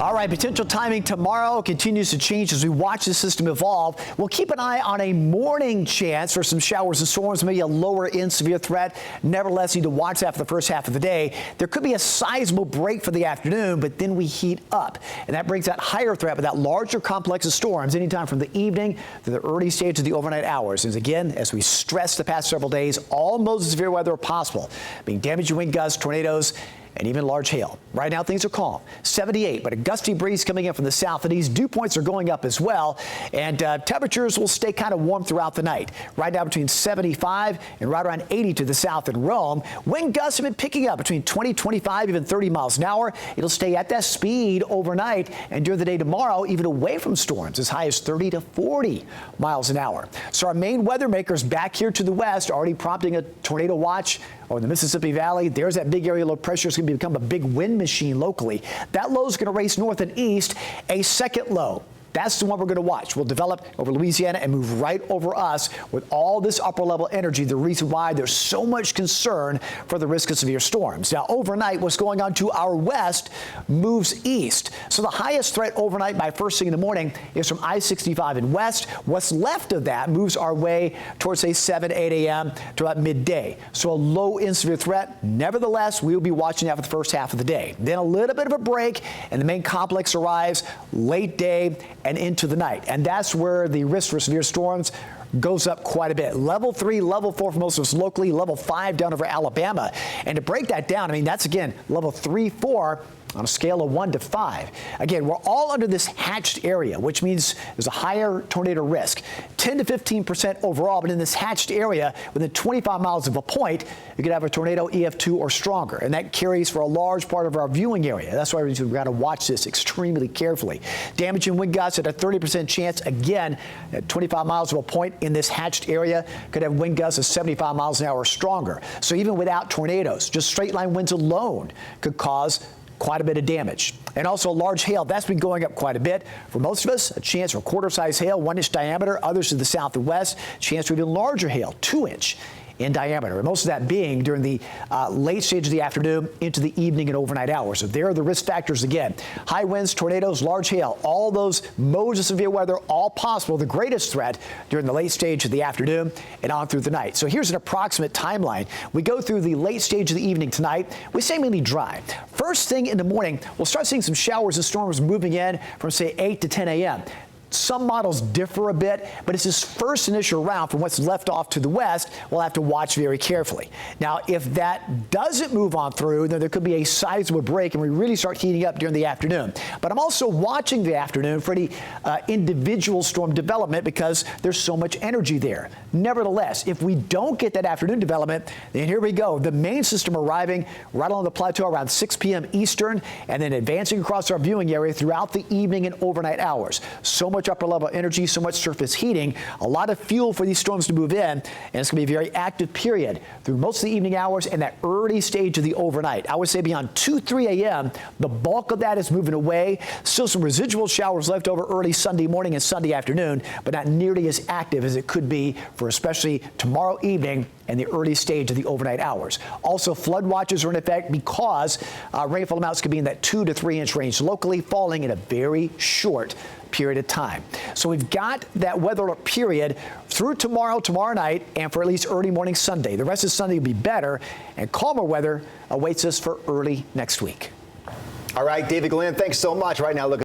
All right, potential timing tomorrow continues to change as we watch the system evolve. We'll keep an eye on a morning chance for some showers and storms, maybe a lower end severe threat. Nevertheless, need to watch that for the first half of the day. There could be a sizable break for the afternoon, but then we heat up. And that brings that higher threat with that larger complex of storms anytime from the evening to the early stage of the overnight hours. And again, as we stressed the past several days, all modes of severe weather are possible, being damaging wind gusts, tornadoes, and even large hail. Right now, things are calm. 78, but a gusty breeze coming in from the south and east. Dew points are going up as well, and temperatures will stay kind of warm throughout the night. Right now, between 75 and right around 80 to the south in Rome. Wind gusts have been picking up between 20, 25, even 30 miles an hour. It'll stay at that speed overnight, and during the day tomorrow, even away from storms, as high as 30 to 40 miles an hour. So our main weather makers back here to the west already prompting a tornado watch over the Mississippi Valley. There's that big area low pressure. It's going to become a big wind machine locally. That low is going to race north and east. A second low, that's the one we're going to watch. Will develop over Louisiana and move right over us with all this upper level energy. The reason why there's so much concern for the risk of severe storms. Now, overnight, what's going on to our west moves east. So the highest threat overnight by first thing in the morning is from I-65 and west. What's left of that moves our way towards, say, 7, 8 a.m. to about midday. So a low in severe threat. Nevertheless, we will be watching that for the first half of the day. Then a little bit of a break, and the main complex arrives late day and into the night. And that's where the risk for severe storms goes up quite a bit. Level 3, level 4 for most of us locally, level 5 down over Alabama. And to break that down, I mean, that's again level 3, 4 on a scale of 1 to 5. Again, we're all under this hatched area, which means there's a higher tornado risk. 10 to 15% overall, but in this hatched area, within 25 miles of a point, you could have a tornado EF2 or stronger, and that carries for a large part of our viewing area. That's why we've got to watch this extremely carefully. Damaging wind gusts at a 30% chance, again, at 25 miles of a point in this hatched area, could have wind gusts of 75 miles an hour or stronger. So even without tornadoes, just straight line winds alone could cause quite a bit of damage. And also large hail, that's been going up quite a bit. For most of us, a chance for quarter-size hail, 1-inch diameter. Others to the south and west, chance for even larger hail, 2-inch in diameter. And most of that being during the late stage of the afternoon into the evening and overnight hours. So there are the risk factors again. High winds, tornadoes, large hail, all those modes of severe weather, all possible. The greatest threat during the late stage of the afternoon and on through the night. So here's an approximate timeline. We go through the late stage of the evening tonight. We say mainly dry. First thing in the morning, we'll start seeing some showers and storms moving in from, say, 8 to 10 a.m. Some models differ a bit, but it's this first initial round from what's left off to the west. We'll have to watch very carefully. Now, if that doesn't move on through, then there could be a sizable break and we really start heating up during the afternoon. But I'm also watching the afternoon for any individual storm development because there's so much energy there. Nevertheless, if we don't get that afternoon development, then here we go. The main system arriving right along the plateau around 6 p.m. Eastern and then advancing across our viewing area throughout the evening and overnight hours. So much upper level energy, so much surface heating, a lot of fuel for these storms to move in, and it's going to be a very active period through most of the evening hours and that early stage of the overnight. I would say beyond 2, 3 a.m., the bulk of that is moving away. Still some residual showers left over early Sunday morning and Sunday afternoon, but not nearly as active as it could be for especially tomorrow evening and the early stage of the overnight hours. Also, flood watches are in effect because rainfall amounts could be in that 2 to 3 inch range locally, falling in a very short period of time. So we've got that weather alert period through tomorrow night, and for at least early morning Sunday. The rest of Sunday will be better, and calmer weather awaits us for early next week. All right, David Glenn, thanks so much. Right now, look